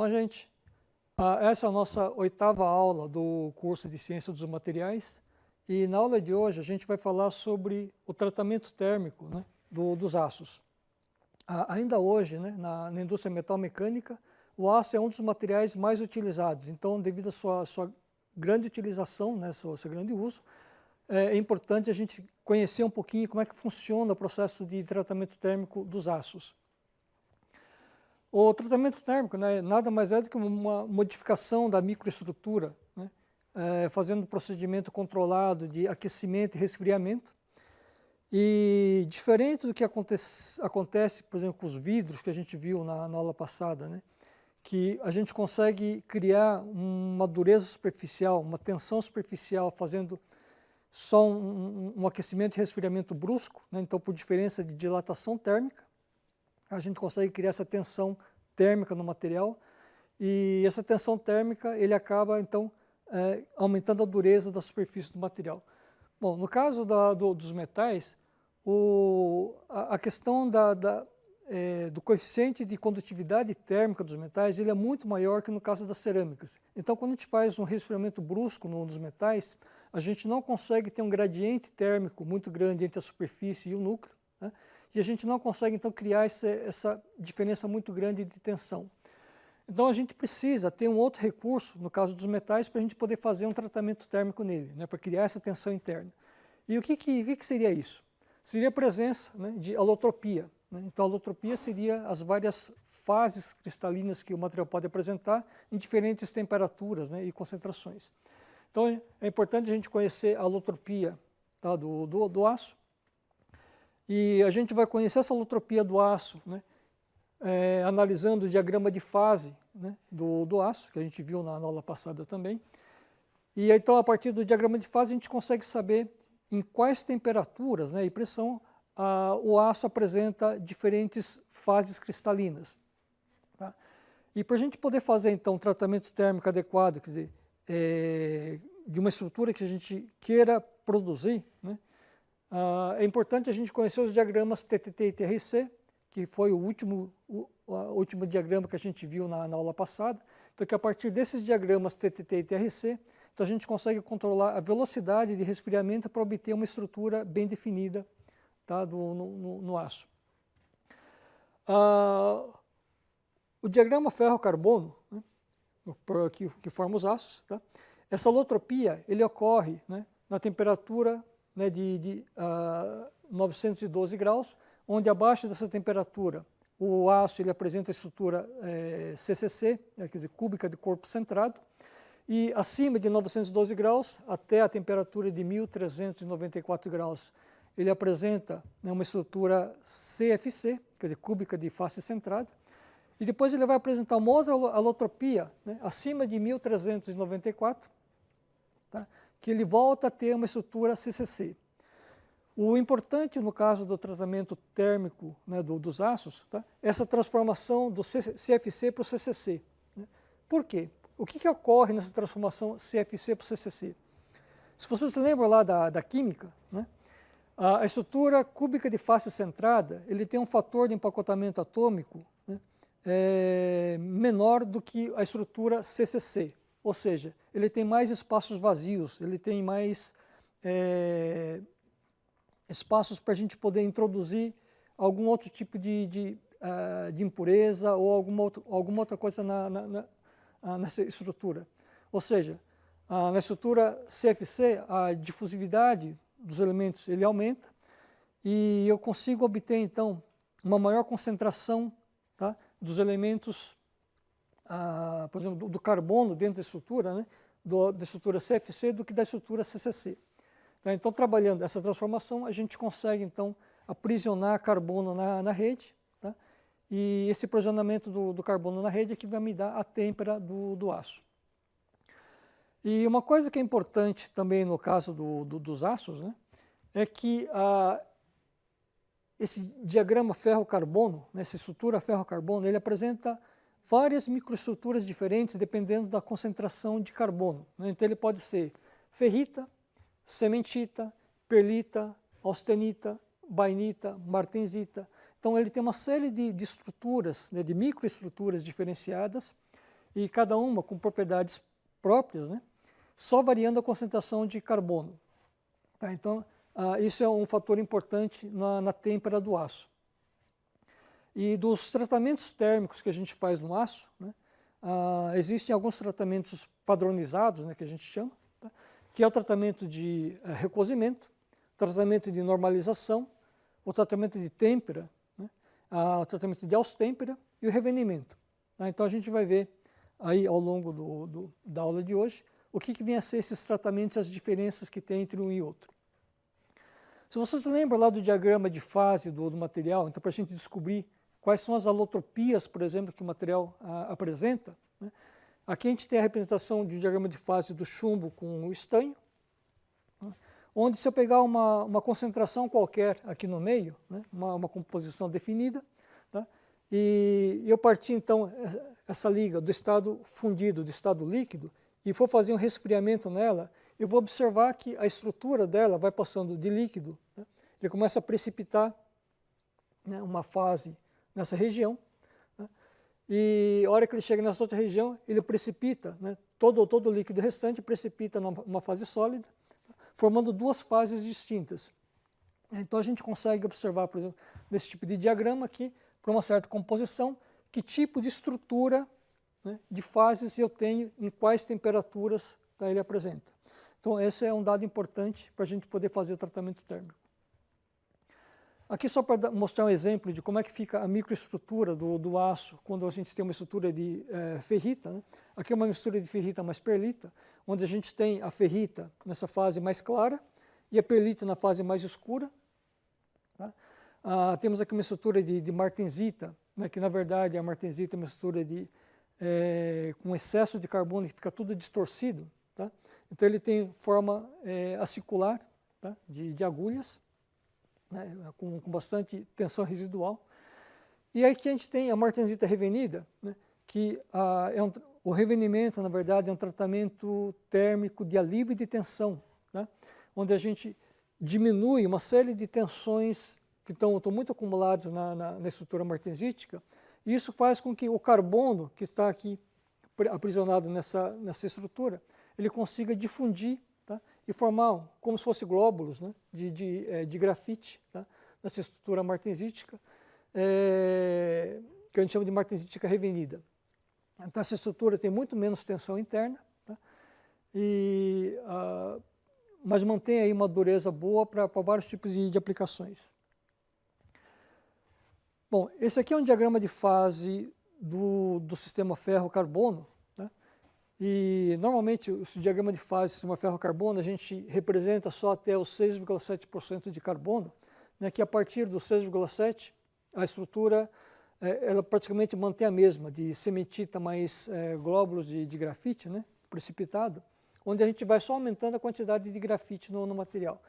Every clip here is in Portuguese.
Bom, gente, essa é a nossa 8ª aula do curso de Ciência dos Materiais e na aula de hoje a gente vai falar sobre o tratamento térmico, né, dos aços. Ainda hoje, né, na indústria metal-mecânica, o aço é um dos materiais mais utilizados, então devido à sua grande utilização, né, seu grande uso, é importante a gente conhecer um pouquinho como é que funciona o processo de tratamento térmico dos aços. O tratamento térmico, né, nada mais é do que uma modificação da microestrutura, né, fazendo um procedimento controlado de aquecimento e resfriamento. E diferente do que acontece, por exemplo, com os vidros que a gente viu na aula passada, né, que a gente consegue criar uma dureza superficial, uma tensão superficial, fazendo só um aquecimento e resfriamento brusco, né, então por diferença de dilatação térmica, a gente consegue criar essa tensão térmica no material e essa tensão térmica ele acaba então aumentando a dureza da superfície do material. Bom, no caso dos metais, a questão do coeficiente de condutividade térmica dos metais ele é muito maior que no caso das cerâmicas. Então, quando a gente faz um resfriamento brusco nos metais, a gente não consegue ter um gradiente térmico muito grande entre a superfície e o núcleo, né? E a gente não consegue, então, criar essa diferença muito grande de tensão. Então, a gente precisa ter um outro recurso, no caso dos metais, para a gente poder fazer um tratamento térmico nele, né, para criar essa tensão interna. E o que seria isso? Seria a presença, né, de alotropia, né? Então, a alotropia seria as várias fases cristalinas que o material pode apresentar em diferentes temperaturas, né, e concentrações. Então, é importante a gente conhecer a alotropia, tá, do aço. E a gente vai conhecer essa alotropia do aço, né, analisando o diagrama de fase, né, do aço, que a gente viu na aula passada também. E então, a partir do diagrama de fase, a gente consegue saber em quais temperaturas, né, e pressão o aço apresenta diferentes fases cristalinas. Tá? E para a gente poder fazer, então, um tratamento térmico adequado, quer dizer, de uma estrutura que a gente queira produzir, né, é importante a gente conhecer os diagramas TTT e TRC, que foi o último diagrama que a gente viu na aula passada. Então, que a partir desses diagramas TTT e TRC, então a gente consegue controlar a velocidade de resfriamento para obter uma estrutura bem definida, tá, no aço. O diagrama ferro-carbono, né, que forma os aços, tá? Essa alotropia ele ocorre, né, na temperatura, né, de 912 graus, onde abaixo dessa temperatura o aço ele apresenta a estrutura CCC, quer dizer, cúbica de corpo centrado, e acima de 912 graus, até a temperatura de 1394 graus, ele apresenta, né, uma estrutura CFC, quer dizer, cúbica de face centrada, e depois ele vai apresentar uma outra alotropia, né, acima de 1394, tá, que ele volta a ter uma estrutura CCC. O importante no caso do tratamento térmico, né, dos aços, tá, é essa transformação do CFC para o CCC. Né? Por quê? O que ocorre nessa transformação CFC para o CCC? Se vocês se lembram lá da química, né, a estrutura cúbica de face centrada ele tem um fator de empacotamento atômico, né, menor do que a estrutura CCC. Ou seja, ele tem mais espaços vazios, ele tem mais espaços para a gente poder introduzir algum outro tipo de impureza ou alguma outra coisa nessa estrutura. Ou seja, na estrutura CFC, a difusividade dos elementos ele aumenta e eu consigo obter, então, uma maior concentração, tá, dos elementos, por exemplo, do carbono dentro da estrutura, né, da estrutura CFC do que da estrutura CCC. Então, trabalhando essa transformação, a gente consegue, então, aprisionar carbono na rede, tá? E esse aprisionamento do carbono na rede é que vai me dar a têmpera do aço. E uma coisa que é importante também no caso dos aços, né, é que esse diagrama ferro-carbono, né, essa estrutura ferro-carbono, ele apresenta várias microestruturas diferentes dependendo da concentração de carbono. Né? Então, ele pode ser ferrita, cementita, perlita, austenita, bainita, martensita. Então, ele tem uma série de estruturas, né, de microestruturas diferenciadas e cada uma com propriedades próprias, né? Só variando a concentração de carbono. Tá? Então, isso é um fator importante na têmpera do aço. E dos tratamentos térmicos que a gente faz no aço, né, existem alguns tratamentos padronizados, né, que a gente chama, tá? Que é o tratamento de recozimento, tratamento de normalização, o tratamento de têmpera, né, o tratamento de austêmpera e o revenimento. Tá? Então a gente vai ver aí ao longo da aula de hoje o que vem a ser esses tratamentos e as diferenças que tem entre um e outro. Se vocês lembram lá do diagrama de fase do material, então para a gente descobrir quais são as alotropias, por exemplo, que o material apresenta, né? Aqui a gente tem a representação de um diagrama de fase do chumbo com o estanho, né? Onde se eu pegar uma concentração qualquer aqui no meio, né? uma composição definida, tá? E eu partir então essa liga do estado fundido, do estado líquido, e for fazer um resfriamento nela, eu vou observar que a estrutura dela vai passando de líquido, né? Ele começa a precipitar, né, uma fase nessa região, né? E a hora que ele chega nessa outra região, ele precipita, né, todo o líquido restante precipita numa fase sólida, formando duas fases distintas. Então a gente consegue observar, por exemplo, nesse tipo de diagrama aqui, para uma certa composição, que tipo de estrutura, né, de fases eu tenho, em quais temperaturas, tá, ele apresenta. Então esse é um dado importante para a gente poder fazer o tratamento térmico. Aqui só para mostrar um exemplo de como é que fica a microestrutura do aço quando a gente tem uma estrutura de ferrita, né? Aqui é uma mistura de ferrita mais perlita, onde a gente tem a ferrita nessa fase mais clara e a perlita na fase mais escura. Tá? Temos aqui uma estrutura de martensita, né, que na verdade a martensita é uma estrutura com excesso de carbono que fica tudo distorcido. Tá? Então ele tem forma acicular, tá, de agulhas, né, com bastante tensão residual. E aí que a gente tem a martensita revenida, né, que o revenimento, na verdade, é um tratamento térmico de alívio de tensão, né, onde a gente diminui uma série de tensões que estão muito acumuladas na estrutura martensítica, e isso faz com que o carbono que está aqui aprisionado nessa estrutura, ele consiga difundir, tá, e formar como se fossem glóbulos, né, de grafite, tá, nessa estrutura martensítica, que a gente chama de martensítica revenida. Então essa estrutura tem muito menos tensão interna, tá, mas mantém aí uma dureza boa para vários tipos de aplicações. Bom, esse aqui é um diagrama de fase do sistema ferro-carbono, né? E normalmente o diagrama de fase do sistema ferro-carbono a gente representa só até os 6,7% de carbono, né, que a partir do 6,7% a estrutura ela praticamente mantém a mesma, de cementita mais glóbulos de grafite, né, precipitado, onde a gente vai só aumentando a quantidade de grafite no material.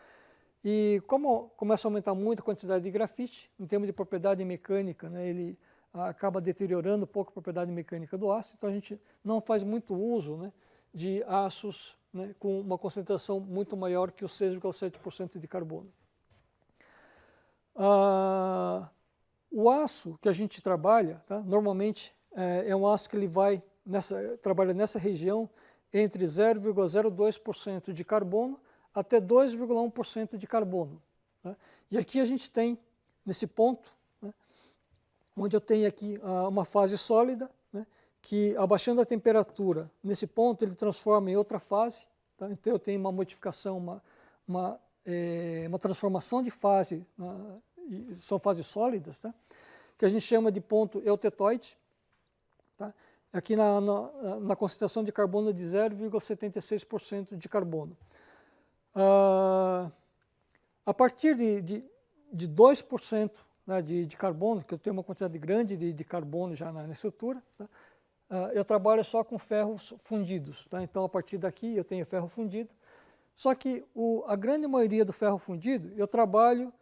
E como começa a aumentar muito a quantidade de grafite, em termos de propriedade mecânica, né, ele acaba deteriorando um pouco a propriedade mecânica do aço, então a gente não faz muito uso, né, de aços, né, com uma concentração muito maior que os 6,7% de carbono. O aço que a gente trabalha, tá, normalmente é um aço que ele trabalha nessa região entre 0,02% de carbono até 2,1% de carbono. Né? E aqui a gente tem, nesse ponto, né, onde eu tenho aqui uma fase sólida, né, que abaixando a temperatura, nesse ponto ele transforma em outra fase. Tá? Então eu tenho uma modificação, uma transformação de fase, são fases sólidas, tá? Que a gente chama de ponto eutetoide. Tá? Aqui na concentração de carbono de 0,76% de carbono. A partir de 2%, né, de carbono, que eu tenho uma quantidade grande de carbono já na estrutura, tá? Eu trabalho só com ferros fundidos. Tá? Então, a partir daqui, eu tenho ferro fundido. Só que a grande maioria do ferro fundido, eu trabalho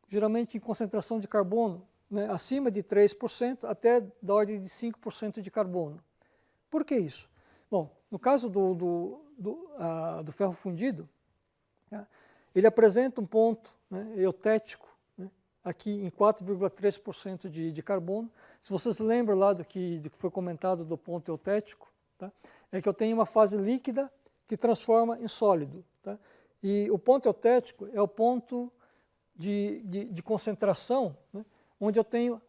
geralmente em concentração de carbono, né, acima de 3% até da ordem de 5% de carbono. Por que isso? Bom, no caso do ferro fundido, tá, ele apresenta um ponto, né, eutético, né, aqui em 4,3% de carbono. Se vocês lembram lá do que foi comentado do ponto eutético, tá? É que eu tenho uma fase líquida que transforma em sólido. Tá? E o ponto eutético é o ponto de concentração, né? Onde eu tenho,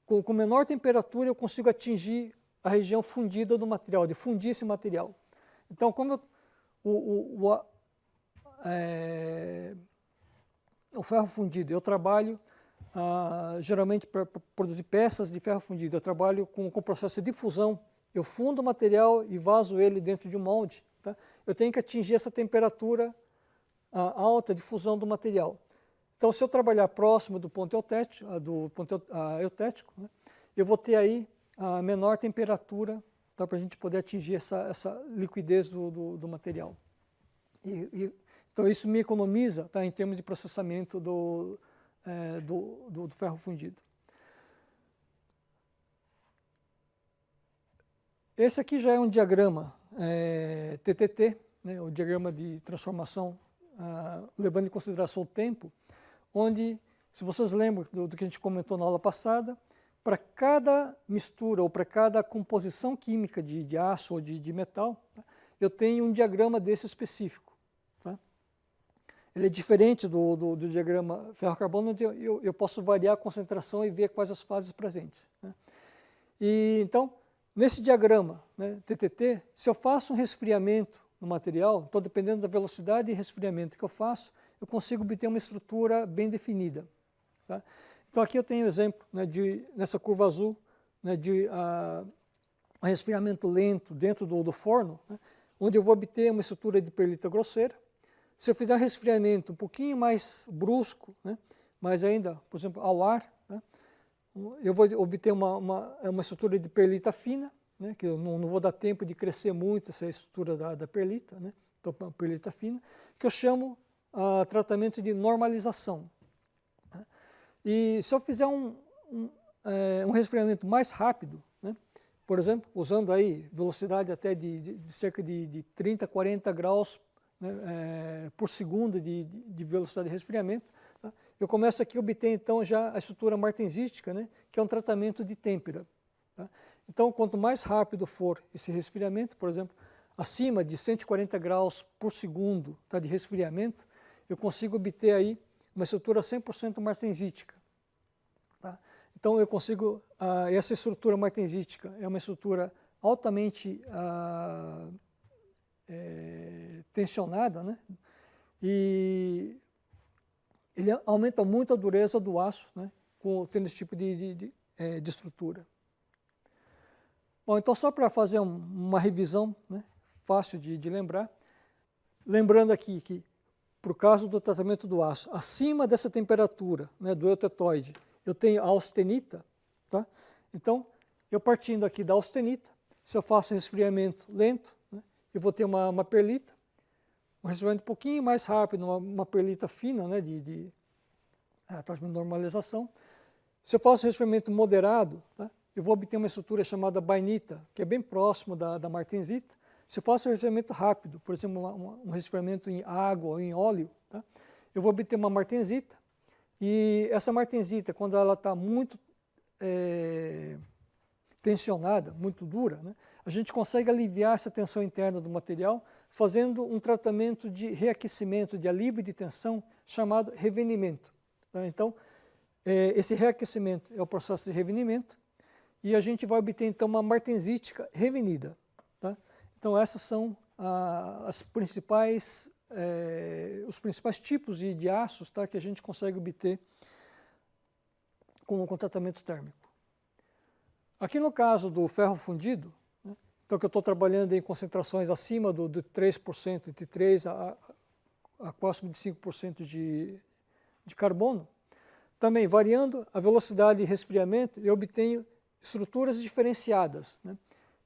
com menor temperatura, eu consigo atingir a região fundida do material, de fundir esse material. Então, como o ferro fundido, eu trabalho geralmente para produzir peças de ferro fundido, eu trabalho com o processo de fusão. Eu fundo o material e vaso ele dentro de um molde. Tá? Eu tenho que atingir essa temperatura alta de fusão do material. Então, se eu trabalhar próximo do ponto eutético, né, eu vou ter aí a menor temperatura, tá, para a gente poder atingir essa liquidez do material. Então, isso me economiza, tá, em termos de processamento do ferro fundido. Esse aqui já é um diagrama TTT, né, o diagrama de transformação, levando em consideração o tempo, onde, se vocês lembram do que a gente comentou na aula passada, para cada mistura ou para cada composição química de aço ou de metal, tá, eu tenho um diagrama desse específico. Tá? Ele é diferente do diagrama ferro-carbono, onde eu posso variar a concentração e ver quais as fases presentes. Né? E, então, nesse diagrama, né, TTT, se eu faço um resfriamento no material, então dependendo da velocidade de resfriamento que eu faço, eu consigo obter uma estrutura bem definida. Tá? Então aqui eu tenho um exemplo, né, nessa curva azul, né, de um resfriamento lento dentro do forno, né, onde eu vou obter uma estrutura de perlita grosseira. Se eu fizer um resfriamento um pouquinho mais brusco, né, mas ainda, por exemplo, ao ar, né, eu vou obter uma estrutura de perlita fina, né, que eu não vou dar tempo de crescer muito essa estrutura da perlita, né, então uma perlita fina, que eu chamo tratamento de normalização. E se eu fizer um resfriamento mais rápido, né, por exemplo, usando aí velocidade até de cerca de 30, 40 graus, né, por segundo de velocidade de resfriamento, tá, eu começo aqui a obter então já a estrutura martensística, né, que é um tratamento de têmpera. Tá? Então, quanto mais rápido for esse resfriamento, por exemplo, acima de 140 graus por segundo, tá, de resfriamento, eu consigo obter aí uma estrutura 100% martensítica. Tá? Então, eu consigo, essa estrutura martensítica é uma estrutura altamente tensionada, né? E ele aumenta muito a dureza do aço, né, tendo esse tipo de estrutura. Bom, então só para fazer uma revisão, né, fácil de lembrar, lembrando aqui que, por causa do tratamento do aço, acima dessa temperatura, né, do eutetóide, eu tenho a austenita, tá? Então, eu partindo aqui da austenita, se eu faço um resfriamento lento, né, eu vou ter uma perlita, um resfriamento um pouquinho mais rápido, uma perlita fina, né, de normalização. Se eu faço um resfriamento moderado, tá, eu vou obter uma estrutura chamada bainita, que é bem próximo da martensita. Se eu faço um resfriamento rápido, por exemplo, um resfriamento em água ou em óleo, tá, eu vou obter uma martensita. E essa martensita, quando ela está muito tensionada, muito dura, né, a gente consegue aliviar essa tensão interna do material fazendo um tratamento de reaquecimento, de alívio de tensão, chamado revenimento. Tá? Então, esse reaquecimento é o processo de revenimento e a gente vai obter, então, uma martensítica revenida. Tá? Então, essas são os principais tipos de aços, tá, que a gente consegue obter com o tratamento térmico. Aqui no caso do ferro fundido, né, então que eu estou trabalhando em concentrações acima de 3%, entre 3% a próximo de 5% de carbono, também variando a velocidade de resfriamento, eu obtenho estruturas diferenciadas. Né,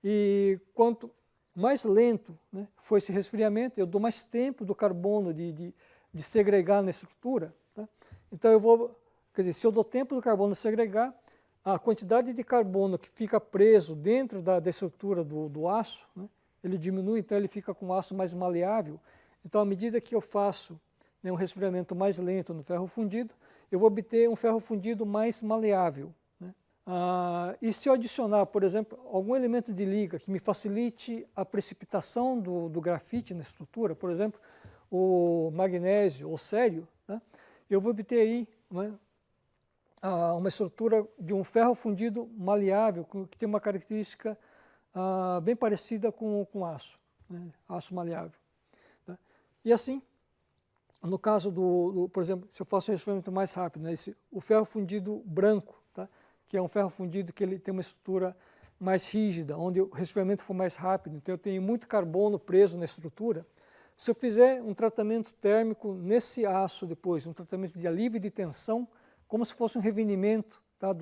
e quanto mais lento, né, for esse resfriamento, eu dou mais tempo do carbono de segregar na estrutura. Tá? Então eu vou, quer dizer, se eu dou tempo do carbono segregar, a quantidade de carbono que fica preso dentro da estrutura do aço, né, ele diminui, então ele fica com o aço mais maleável. Então, à medida que eu faço, né, um resfriamento mais lento no ferro fundido, eu vou obter um ferro fundido mais maleável, né, E se eu adicionar, por exemplo, algum elemento de liga que me facilite a precipitação do grafite na estrutura, por exemplo, o magnésio ou cério, né, eu vou obter aí, né, uma estrutura de um ferro fundido maleável, que tem uma característica bem parecida com aço, né, aço maleável. Tá? E assim, no caso por exemplo, se eu faço um resfriamento mais rápido, né, o ferro fundido branco, tá? Que é um ferro fundido que ele tem uma estrutura mais rígida, onde o resfriamento for mais rápido, então eu tenho muito carbono preso na estrutura. Se eu fizer um tratamento térmico nesse aço depois, um tratamento de alívio de tensão, como se fosse um revenimento, tá,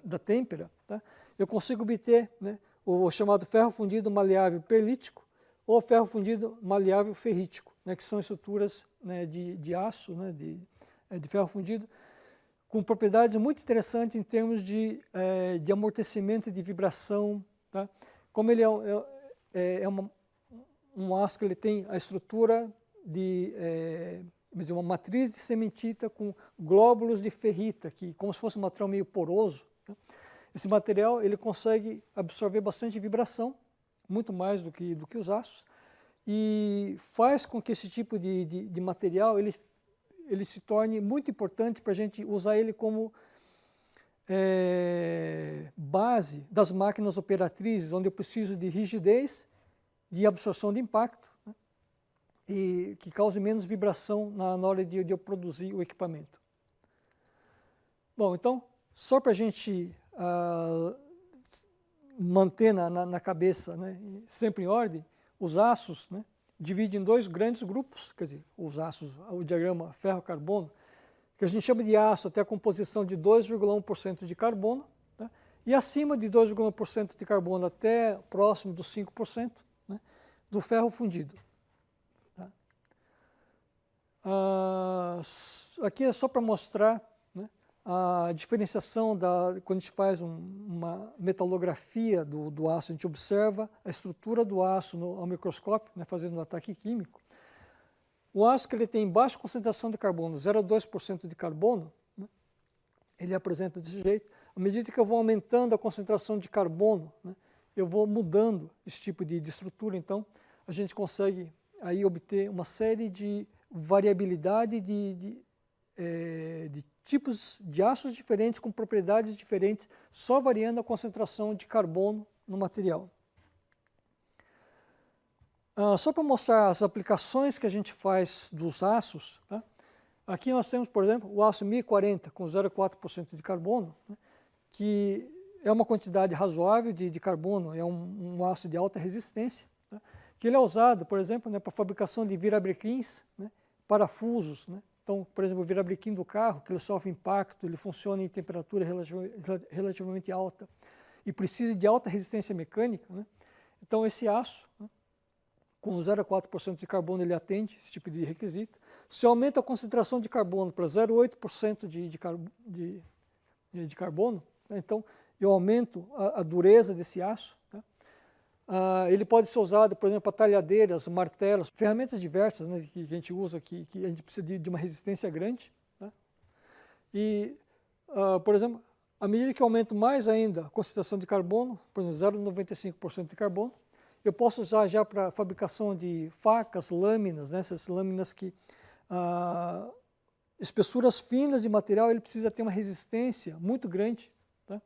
da têmpera, tá, eu consigo obter, né, o chamado ferro fundido maleável perlítico ou ferro fundido maleável ferrítico, né, que são estruturas, né, de aço, né, de ferro fundido, com propriedades muito interessantes em termos de amortecimento e de vibração. Tá? Como ele um aço que ele tem a estrutura de uma matriz de cementita com glóbulos de ferrita, que como se fosse um material meio poroso. Tá? Esse material ele consegue absorver bastante vibração, muito mais do que os aços, e faz com que esse tipo de material ele se torne muito importante para a gente usar ele como base das máquinas operatrizes, onde eu preciso de rigidez, de absorção de impacto, né, e que cause menos vibração na hora de eu produzir o equipamento. Bom, então, só para a gente manter na cabeça, né, sempre em ordem, os aços, né, divide em dois grandes grupos, quer dizer, os aços, o diagrama ferro-carbono, que a gente chama de aço até a composição de 2,1% de carbono, tá? E acima de 2,1% de carbono até próximo dos 5%, né, do ferro fundido. Tá? Aqui é só para mostrar, né, a diferenciação quando a gente faz uma metalografia do aço, a gente observa a estrutura do aço ao microscópio, né, fazendo um ataque químico. O aço que ele tem baixa concentração de carbono, 0,2% de carbono, né, ele apresenta desse jeito. À medida que eu vou aumentando a concentração de carbono, né, eu vou mudando esse tipo de estrutura, então a gente consegue aí obter uma série de variabilidade de tipos de aços diferentes, com propriedades diferentes, só variando a concentração de carbono no material. Só para mostrar as aplicações que a gente faz dos aços, tá? Aqui nós temos, por exemplo, o aço 1040 com 0,4% de carbono, né, que é uma quantidade razoável de carbono, é um aço de alta resistência, tá, que ele é usado, por exemplo, né, para a fabricação de virabrequins, né, parafusos, né. Então, por exemplo, o virabrequim do carro, que ele sofre impacto, ele funciona em temperatura relativamente alta e precisa de alta resistência mecânica, né. Então, esse aço, né, com 0,4% de carbono, ele atende esse tipo de requisito. Se eu aumento a concentração de carbono para 0,8% de carbono, né, então eu aumento a dureza desse aço. Tá? Ele pode ser usado, por exemplo, para talhadeiras, martelos, ferramentas diversas, né, que a gente usa, que a gente precisa de uma resistência grande. Tá? E, por exemplo, à medida que eu aumento mais ainda a concentração de carbono, por exemplo, 0,95% de carbono, eu posso usar já para a fabricação de facas, lâminas, né, essas lâminas que espessuras finas de material, ele precisa ter uma resistência muito grande. Tá?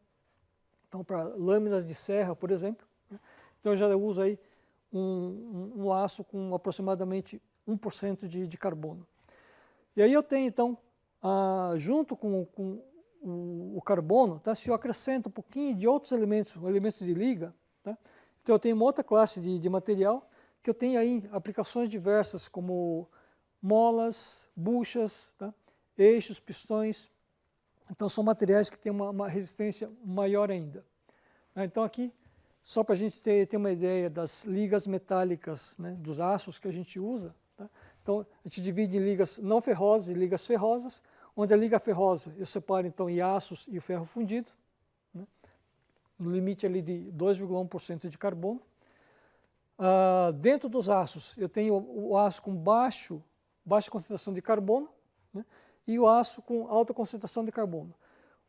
Então, para lâminas de serra, por exemplo, né, então eu já uso aí um aço com aproximadamente 1% de carbono. E aí eu tenho, então, junto com o carbono, tá, se eu acrescento um pouquinho de outros elementos de liga, tá, então eu tenho uma outra classe de material que eu tenho aí aplicações diversas como molas, buchas, tá? Eixos, pistões. Então são materiais que têm uma resistência maior ainda. Então aqui, só para a gente ter uma ideia das ligas metálicas, né, dos aços que a gente usa. Tá? Então a gente divide em ligas não ferrosas e ligas ferrosas, onde a liga ferrosa eu separo então em aços e o ferro fundido, no limite ali de 2,1% de carbono. Dentro dos aços, eu tenho o aço com baixa concentração de carbono, né, e o aço com alta concentração de carbono.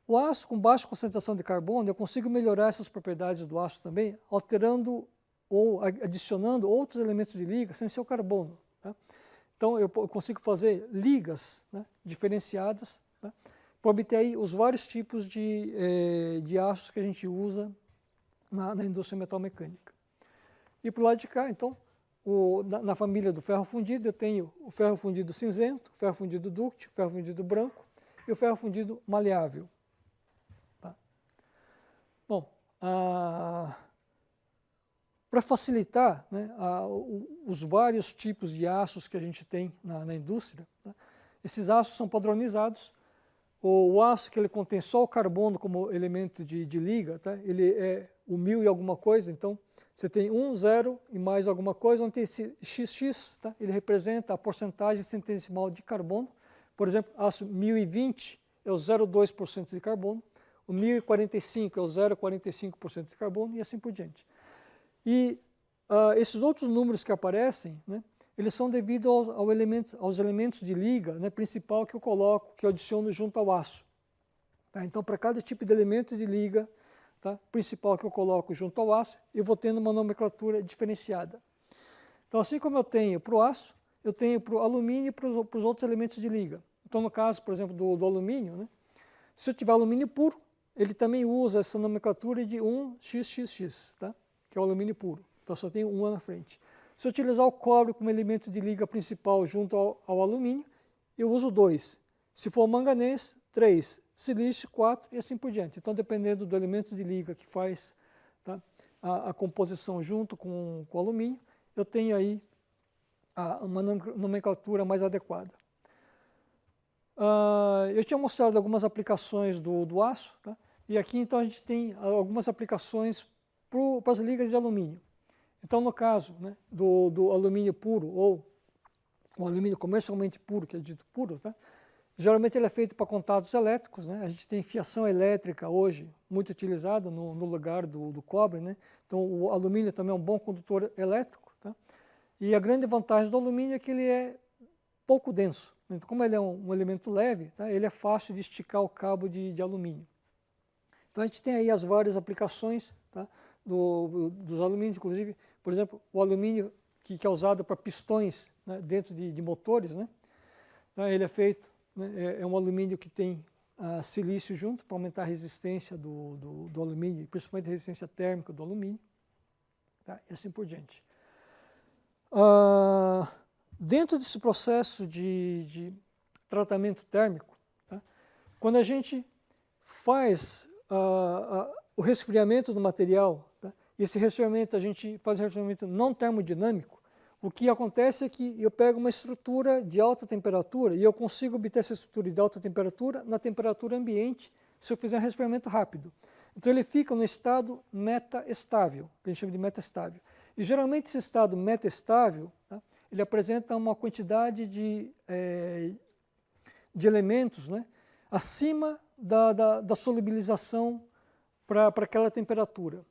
O aço com baixa concentração de carbono, eu consigo melhorar essas propriedades do aço também, alterando ou adicionando outros elementos de liga sem ser o carbono. Tá? Então, eu consigo fazer ligas, né, diferenciadas, tá, para obter aí os vários tipos de aços que a gente usa na indústria metalmecânica. E para o lado de cá, então, na família do ferro fundido, eu tenho o ferro fundido cinzento, o ferro fundido dúctil, o ferro fundido branco e o ferro fundido maleável. Tá? Bom, para facilitar, né, os vários tipos de aços que a gente tem na indústria, tá? Esses aços são padronizados. O aço que ele contém só o carbono como elemento de liga, tá? Ele é o 1000 e alguma coisa, então você tem 1, 0 e mais alguma coisa, onde tem esse XX, tá? Ele representa a porcentagem centesimal de carbono. Por exemplo, aço 1020 é o 0,2% de carbono, o 1045 é o 0,45% de carbono e assim por diante. E esses outros números que aparecem, né, eles são devidos aos elementos de liga, né, principal que eu coloco, que eu adiciono junto ao aço. Tá? Então, para cada tipo de elemento de liga, tá, principal que eu coloco junto ao aço, eu vou tendo uma nomenclatura diferenciada. Então, assim como eu tenho para o aço, eu tenho para o alumínio e para os outros elementos de liga. Então, no caso, por exemplo, do alumínio, né, se eu tiver alumínio puro, ele também usa essa nomenclatura de 1XXX, tá? Que é o alumínio puro. Então, só tenho 1 na frente. Se eu utilizar o cobre como elemento de liga principal junto ao alumínio, eu uso 2. Se for manganês, 3. Silício, 4 e assim por diante. Então, dependendo do elemento de liga que faz, tá, a composição junto com o alumínio, eu tenho aí uma nomenclatura mais adequada. Eu tinha mostrado algumas aplicações do aço, tá? E aqui então a gente tem algumas aplicações para as ligas de alumínio. Então, no caso, né, do alumínio puro, ou o alumínio comercialmente puro, que é dito puro, tá? Geralmente ele é feito para contatos elétricos, né? A gente tem fiação elétrica hoje muito utilizada no lugar do cobre, né? Então, o alumínio também é um bom condutor elétrico, tá? E a grande vantagem do alumínio é que ele é pouco denso. Então, como ele é um elemento leve, tá? Ele é fácil de esticar o cabo de alumínio. Então, a gente tem aí as várias aplicações, tá, dos alumínios, inclusive, por exemplo, o alumínio que é usado para pistões, né, dentro de motores, né? Então, ele é feito, né, é um alumínio que tem silício junto para aumentar a resistência do alumínio, principalmente a resistência térmica do alumínio, tá? E assim por diante. Dentro desse processo de tratamento térmico, tá, quando a gente faz o resfriamento do material, tá, esse resfriamento a gente faz um resfriamento não termodinâmico, o que acontece é que eu pego uma estrutura de alta temperatura e eu consigo obter essa estrutura de alta temperatura na temperatura ambiente se eu fizer um resfriamento rápido. Então ele fica no estado metaestável, que a gente chama de metaestável. E geralmente esse estado metaestável, tá, ele apresenta uma quantidade de elementos, né, acima da solubilização para aquela temperatura.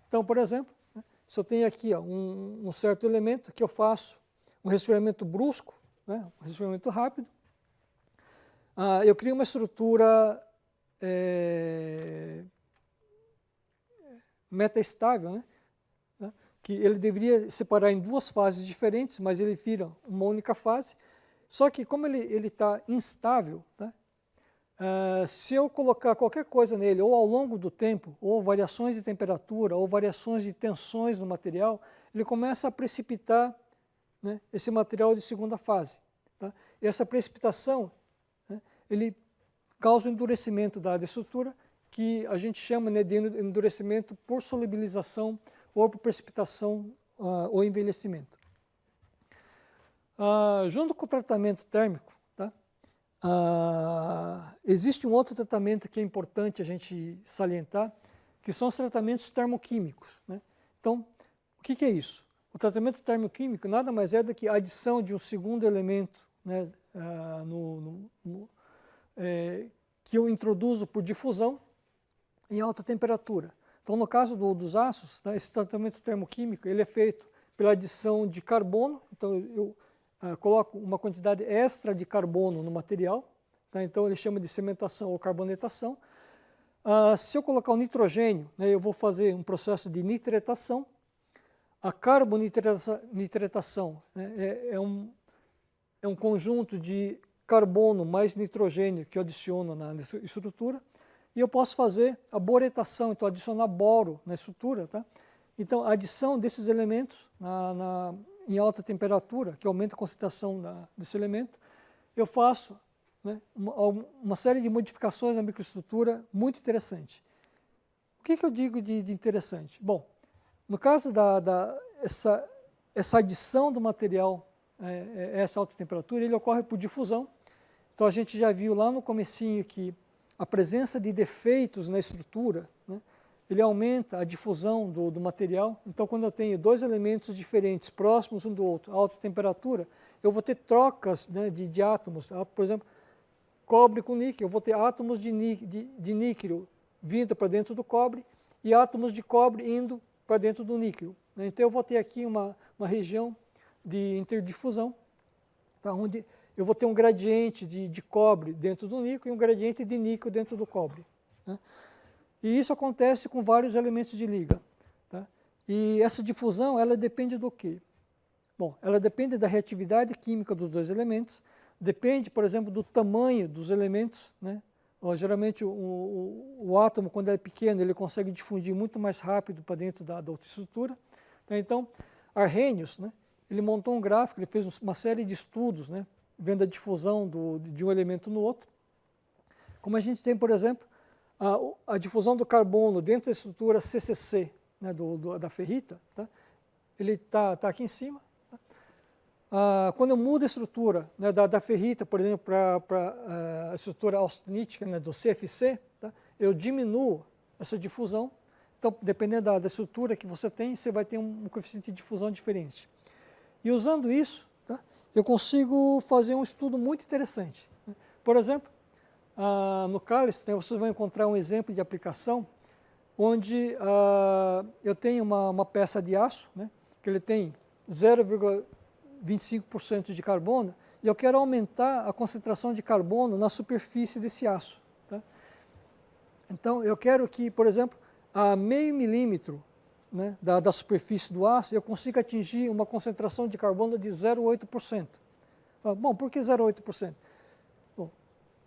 Então, por exemplo, né, se eu tenho aqui um certo elemento que eu faço um resfriamento brusco, né, um resfriamento rápido, eu crio uma estrutura metaestável, né, que ele deveria separar em duas fases diferentes, mas ele vira uma única fase. Só que como ele está instável, tá, se eu colocar qualquer coisa nele, ou ao longo do tempo, ou variações de temperatura, ou variações de tensões no material, ele começa a precipitar, né, esse material de segunda fase. Tá? E essa precipitação, né, ele causa o endurecimento da estrutura, que a gente chama, né, de endurecimento por solubilização ou por precipitação ou envelhecimento. Junto com o tratamento térmico, tá, existe um outro tratamento que é importante a gente salientar, que são os tratamentos termoquímicos, né? Então, o que é isso? O tratamento termoquímico nada mais é do que a adição de um segundo elemento, né, que eu introduzo por difusão em alta temperatura. Então, no caso dos aços, tá, esse tratamento termoquímico ele é feito pela adição de carbono. Então, eu coloco uma quantidade extra de carbono no material, tá? Então ele chama de cementação ou carbonetação. Se eu colocar o nitrogênio, né, eu vou fazer um processo de nitretação. A carbonitretação, né, é um conjunto de carbono mais nitrogênio que eu adiciono na estrutura. E eu posso fazer a boretação, então adicionar boro na estrutura. Tá? Então, a adição desses elementos em alta temperatura, que aumenta a concentração desse elemento, eu faço, né, uma série de modificações na microestrutura muito interessante. O que eu digo de interessante? Bom, no caso essa adição do material a essa alta temperatura, ele ocorre por difusão. Então a gente já viu lá no comecinho que a presença de defeitos na estrutura, né, ele aumenta a difusão do material. Então quando eu tenho dois elementos diferentes, próximos um do outro, a alta temperatura, eu vou ter trocas, né, de átomos. Por exemplo, cobre com níquel, eu vou ter átomos de níquel vindo para dentro do cobre e átomos de cobre indo para dentro do níquel. Né? Então eu vou ter aqui uma região de interdifusão, tá? Onde eu vou ter um gradiente de cobre dentro do níquel e um gradiente de níquel dentro do cobre. Né? E isso acontece com vários elementos de liga. Tá? E essa difusão, ela depende do quê? Bom, ela depende da reatividade química dos dois elementos, depende, por exemplo, do tamanho dos elementos. Né? Geralmente o átomo, quando é pequeno, ele consegue difundir muito mais rápido para dentro da outra estrutura. Então, Arrhenius, né, ele montou um gráfico, ele fez uma série de estudos, né, vendo a difusão de um elemento no outro. Como a gente tem, por exemplo, a difusão do carbono dentro da estrutura CCC, né, da ferrita, tá? Ele está aqui em cima. Quando eu mudo a estrutura, né, da ferrita, por exemplo, para a estrutura austenítica, né, do CFC, tá? Eu diminuo essa difusão. Então, dependendo da estrutura que você tem, você vai ter um coeficiente de difusão diferente. E usando isso, tá, eu consigo fazer um estudo muito interessante. Por exemplo, no cálice, né, vocês vão encontrar um exemplo de aplicação onde eu tenho uma peça de aço, né, que ele tem 0,25% de carbono, e eu quero aumentar a concentração de carbono na superfície desse aço. Tá? Então, eu quero que, por exemplo, a meio milímetro, né, da superfície do aço, eu consiga atingir uma concentração de carbono de 0,8%. Bom, por que 0,8%? Bom,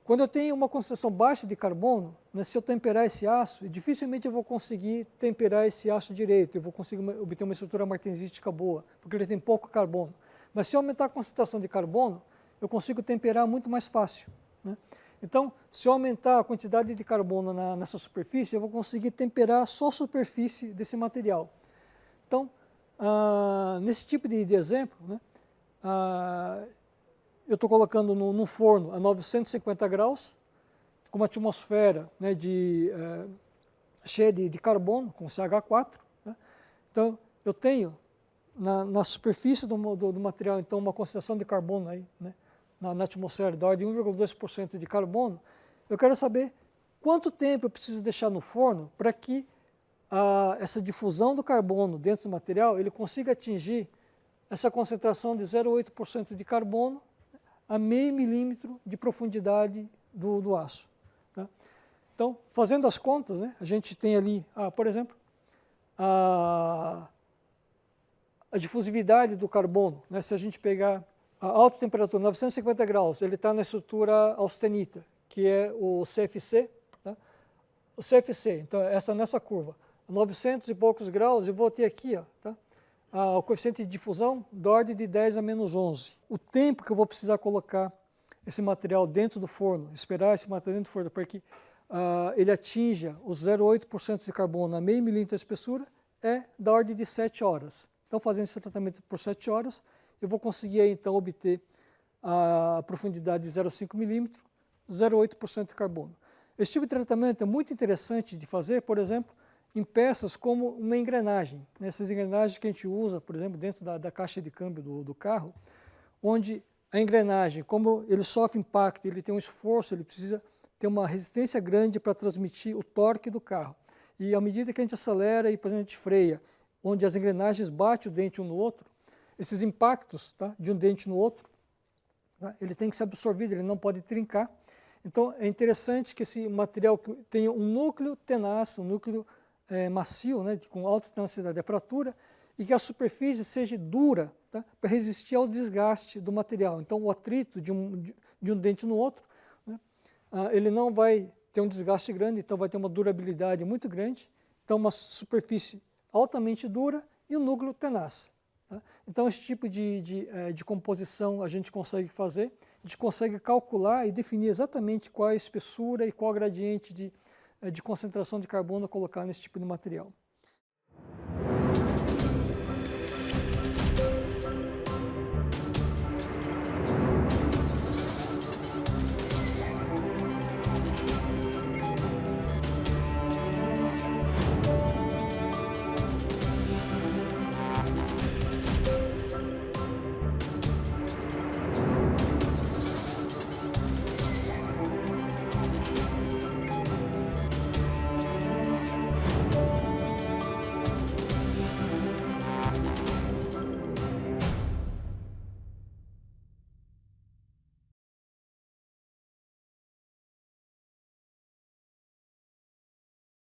quando eu tenho uma concentração baixa de carbono, né, se eu temperar esse aço, dificilmente eu vou conseguir temperar esse aço direito, eu vou conseguir obter uma estrutura martensística boa, porque ele tem pouco carbono. Mas se eu aumentar a concentração de carbono, eu consigo temperar muito mais fácil. Né? Então, se eu aumentar a quantidade de carbono nessa superfície, eu vou conseguir temperar só a superfície desse material. Então, nesse tipo de exemplo, né, eu estou colocando no forno a 950 graus, com uma atmosfera, né, cheia de carbono, com CH4. Né? Então, eu tenho na superfície do material, então, uma concentração de carbono aí, né, na atmosfera da ordem de 1,2% de carbono. Eu quero saber quanto tempo eu preciso deixar no forno para que essa difusão do carbono dentro do material ele consiga atingir essa concentração de 0,8% de carbono a meio milímetro de profundidade do aço. Tá? Então, fazendo as contas, né, a gente tem ali, por exemplo, a difusividade do carbono, né, se a gente pegar a alta temperatura, 950 graus, ele está na estrutura austenita, que é o CFC. Tá? O CFC, então, nessa curva, 900 e poucos graus, eu vou ter aqui, tá? O coeficiente de difusão da ordem de 10 a menos 11. O tempo que eu vou precisar colocar esse material dentro do forno, esperar esse material dentro do forno para que ele atinja os 0,8% de carbono a meio milímetro de espessura, é da ordem de 7 horas. Então, fazendo esse tratamento por 7 horas, eu vou conseguir, então, obter a profundidade de 0,5 milímetro, 0,8% de carbono. Esse tipo de tratamento é muito interessante de fazer, por exemplo, em peças como uma engrenagem. Essas engrenagens que a gente usa, por exemplo, dentro da caixa de câmbio do carro, onde a engrenagem, como ele sofre impacto, ele tem um esforço, ele precisa ter uma resistência grande para transmitir o torque do carro. E à medida que a gente acelera e, por exemplo, a gente freia, onde as engrenagens batem o dente um no outro, esses impactos, tá, de um dente no outro, tá, ele tem que ser absorvido, ele não pode trincar. Então, é interessante que esse material tenha um núcleo tenaz, um núcleo macio, né, com alta tenacidade à fratura, e que a superfície seja dura, tá, para resistir ao desgaste do material. Então, o atrito de um dente no outro, né, ele não vai ter um desgaste grande, então vai ter uma durabilidade muito grande. Então, uma superfície altamente dura e um núcleo tenaz. Tá? Então, esse tipo de composição a gente consegue fazer, a gente consegue calcular e definir exatamente qual é a espessura e qual a gradiente de concentração de carbono colocar nesse tipo de material.